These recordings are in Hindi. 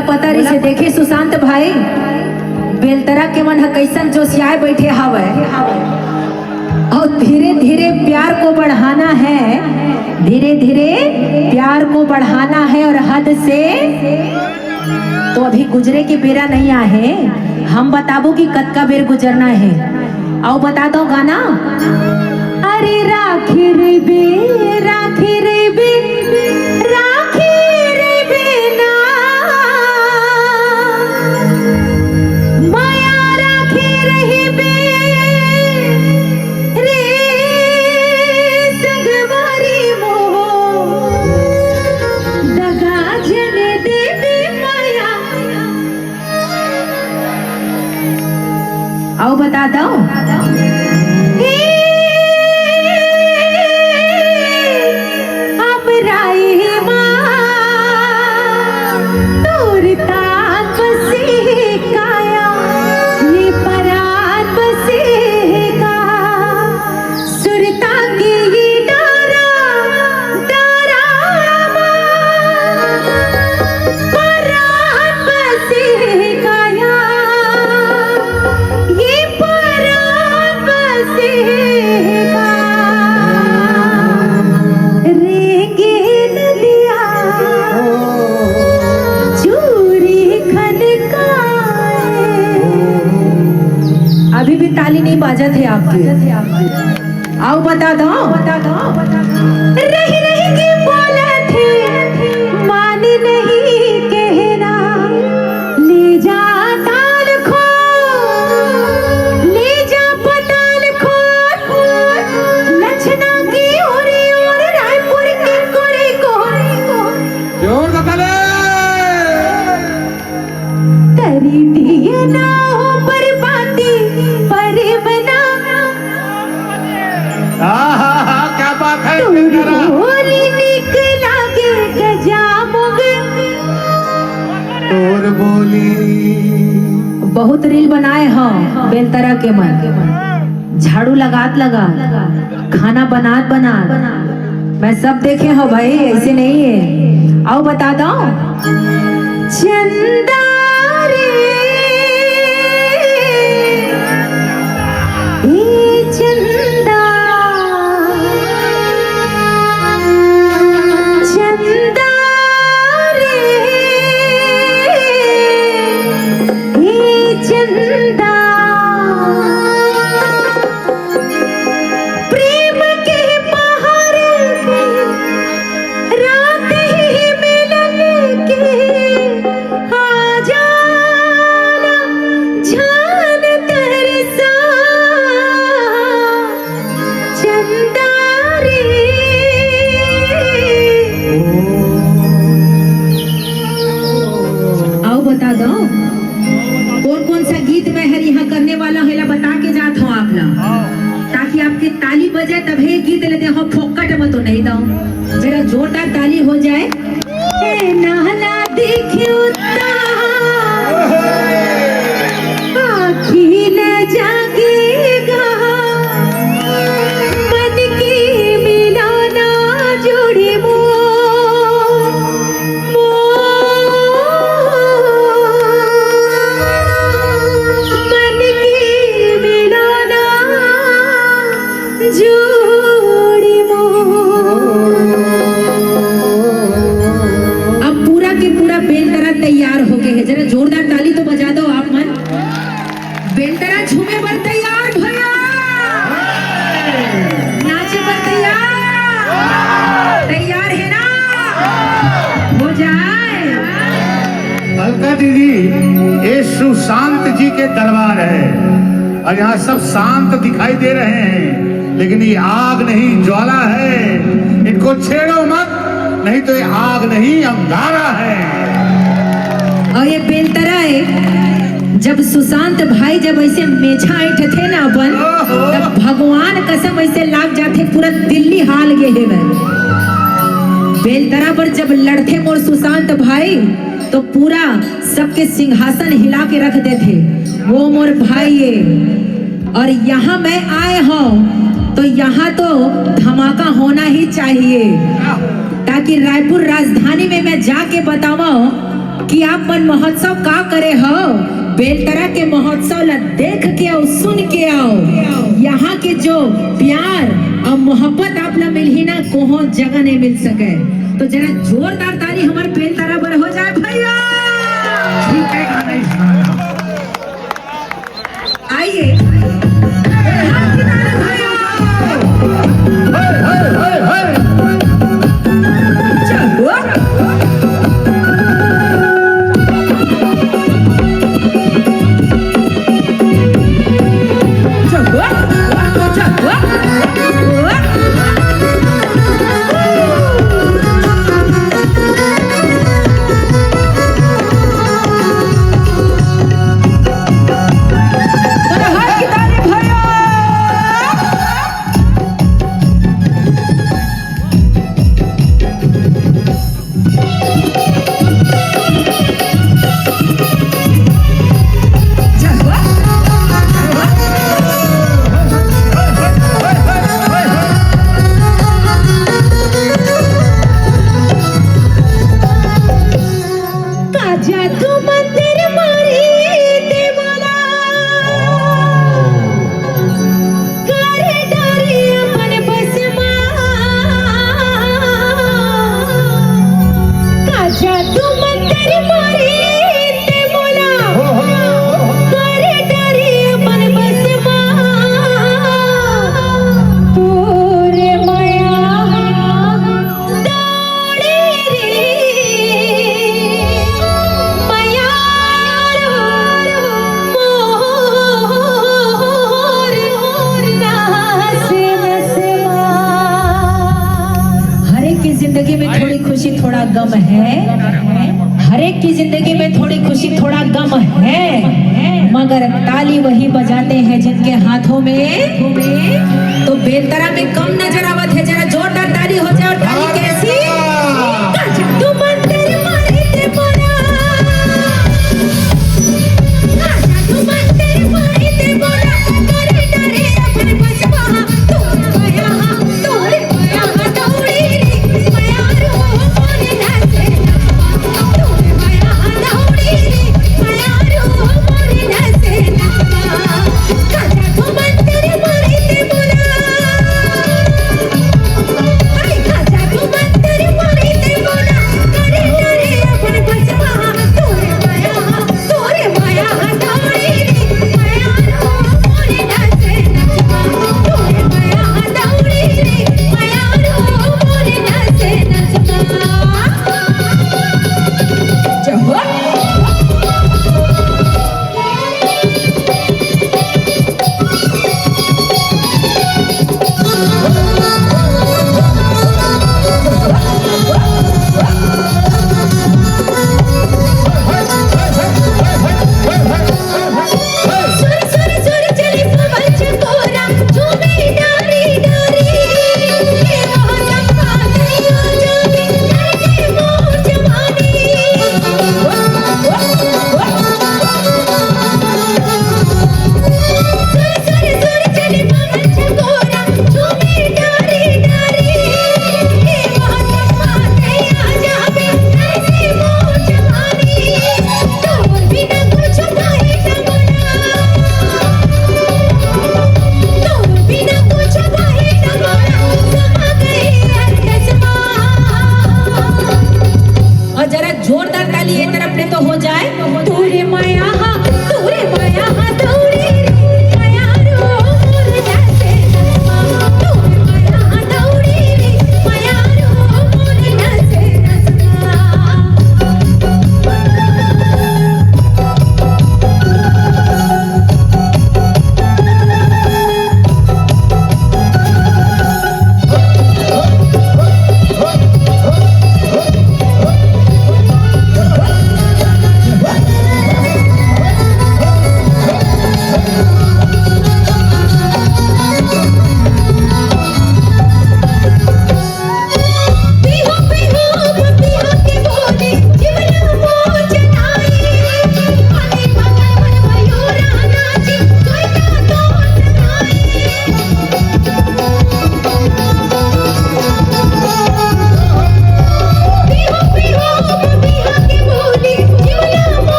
बोला पता रही से देखे सुशांत भाई बेलतरा के मन कैसन जोशियाए बैठे हवे और धीरे धीरे प्यार को बढ़ाना है, धीरे धीरे प्यार को बढ़ाना है और हद से तो अभी गुजरे के बेरा नहीं आए। हम बताबो कि कद का बेर गुजरना है। आओ बता दो गाना। अरे राखी रे बे राखी रे बे राखी रे बेना माया राखी रही बे रे सगवारी मोह दगा जने दे दे माया। आओ बता दो। अभी भी ताली नहीं बाजा थे आपके। आओ बता दो। रही रही के बोले थे मान नहीं कहना ले जा ताल खो ले जा पताल खो लक्षणा की ओरी और रायपुर की कोरी को जोर बता तरी दिए ना पर बाती पर बना। क्या बात है तोरी निकला के गजा मुग तोर बोली। बहुत रील बनाए हैं बेलतरा के मन, झाड़ू लगात लगा खाना बनात बनात मैं सब देखे हो भाई, ऐसे नहीं है। आओ बता दो। चंदा ताली बजे तभी गीत लेते हो, फोकट में तो नहीं दो। जरा जोरदार ताली हो जाए। नहला देखियो आखी न जागेगा मन की मिलाना जोड़ी मन की मिलाना जोड़ी अब पूरा के पूरा बेलतरा तैयार हो गए है। जरा जोरदार ताली तो बजा दो आप मन। बेलतरा झूमे पर तैयार भैया, नाचे पर तैयार है ना? हो जाए। अलका दीदी, ये सुशांत जी के दरबार है और यहाँ सब शांत दिखाई दे रहे हैं, लेकिन ये आग नहीं ज्वाला है। इनको छेड़ो मत, नहीं तो ये आग नहीं अंगारा है। और ये बेलतरा है। जब सुशांत भाई जब ऐसे मेछा ऐठ थे ना अपन, तब भगवान कसम ऐसे लाग जाते पूरा दिल्ली हाल गे है। बेलतरा पर जब लड़ते मोर सुशांत भाई तो पूरा सबके सिंहासन हिला के रख देते वो मोर भाई है। और यहाँ मैं आए हूँ तो यहाँ तो धमाका होना ही चाहिए, ताकि रायपुर राजधानी में मैं जाके बताऊं कि आप मन महोत्सव का करे हो। बेलतरा के महोत्सव ला देख के आओ, सुन के आओ। यहाँ के जो प्यार और मोहब्बत आप ला मिली ना, कोई जगह नहीं मिल सके। तो जरा जोरदार ताली हमारे बेलतरा पर हो जाए भैया। छूटेगा नहीं साला। आइए जिंदगी में थोड़ी खुशी थोड़ा गम है। हर एक की जिंदगी में थोड़ी खुशी थोड़ा गम है, मगर ताली वही बजाते हैं जिनके हाथों में। तो बेलतरा में कम नजर आवत है, जरा जोरदार ताली हो जाए। और ताली कैसी? Come on.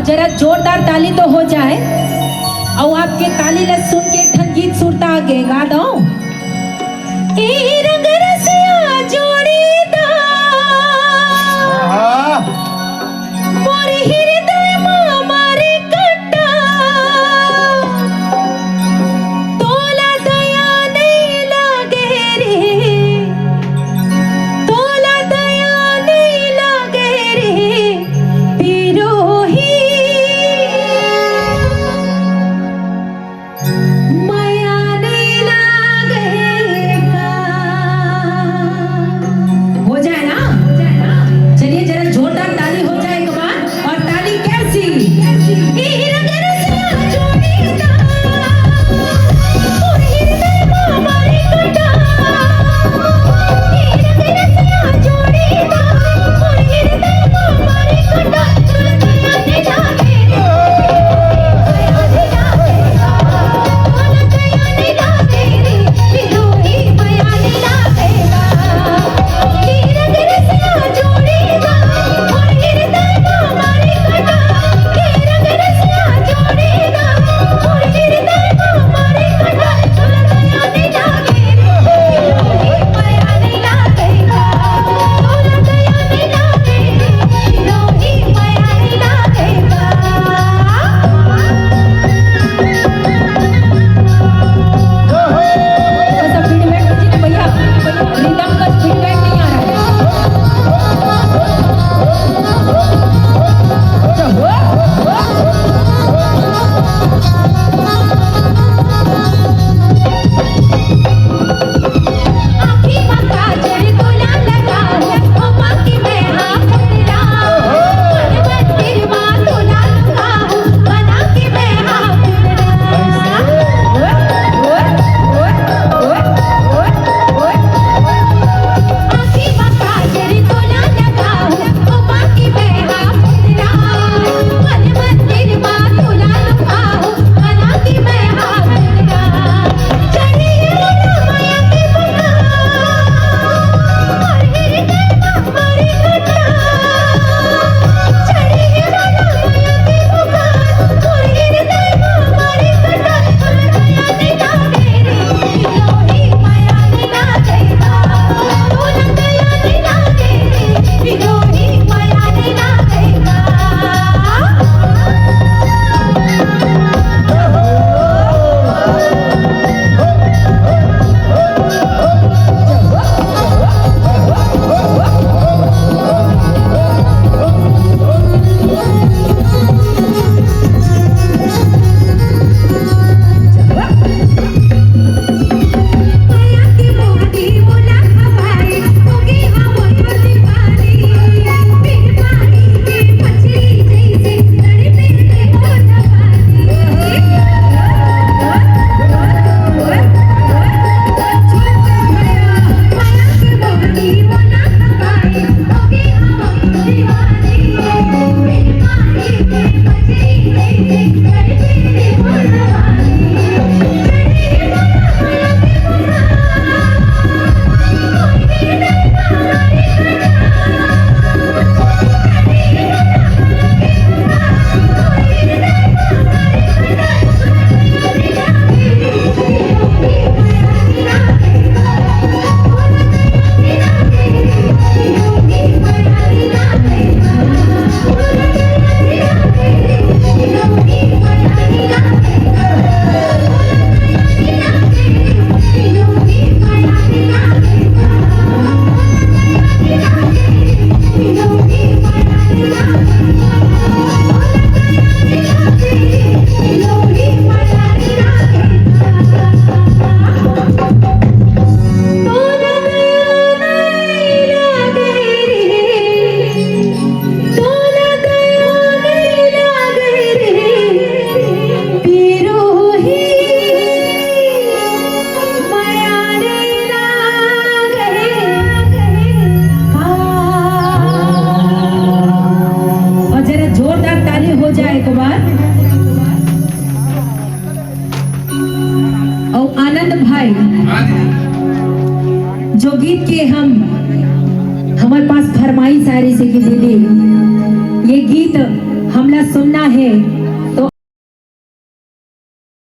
जरा जोरदार ताली तो हो जाए। और आपके ताली ला सुन के ठन गीत सुरता आगे गा दो। ए रंग रसिया जोड़ीदार मोर हृदय में मारे कट्टा तोला दया नहीं लागे रे तोला दया नहीं लागे रे पिरोही माया नहीं लागेगा। हो जाए ना? चलिए जरा जोरदार ताली हो जाए एक बार। और ताली कैसी? ए रंग रसिया जोड़ीदार मोर हृदय में मारे कट्टा ए रंग रसिया जोड़ीदार मोर हृदय में मारे कट्टा तोला दया नहीं लागे रे माया नहीं लागेगा तोला दया नहीं लागे रे पिरोही माया नहीं लागेगा। ए रंग रसिया जोड़ीदार मोर हृदय में मारे कट्टा ए रंग रसिया जोड़ीदार मोर हृदय में मारे कट्टा तोला दया नहीं लागे रे पिरोही माया नहीं लागेगा तोला दया नहीं लागे रे पिरोही माया नहीं लागेगा। ऐसा फीडबैक दीजिए भैया, रिदम का फीडबैक नहीं आ रहा आँखी में काजल तोला लगा ओ बाकी मैं हाथ तेरा मन मंदिर में तोला लगा बना के मैं हाथ आँखी में काजल तोला लगा ओ बाकी मैं हाथ तेरा मन मंदिर में तोला लगा बना के मैं हाथ तेरा चढ़ी है माया की बुखार और हृदय में मारी कट्टा चढ़ी है माया की बुखार और हृदय में मारी कट्टा तोला दया नहीं लागे रे पिरोही माया नहीं लागेगा तोला दया नहीं लागे रे पिरोही माया नहीं लागेगा। माया की मोहनी मोला हवाई होगी हवा दीवानी बिन पानी के मछली जैसे तड़पे देखो जवानी माया की मोहनी मोला हवाई होगी हवा दीवानी बिन पानी के मछली जैसे तड़पे देखो जवानी जो गीत के हम हमारे पास फरमाइश आ रही से कि दीदी ये गीत हमला सुनना है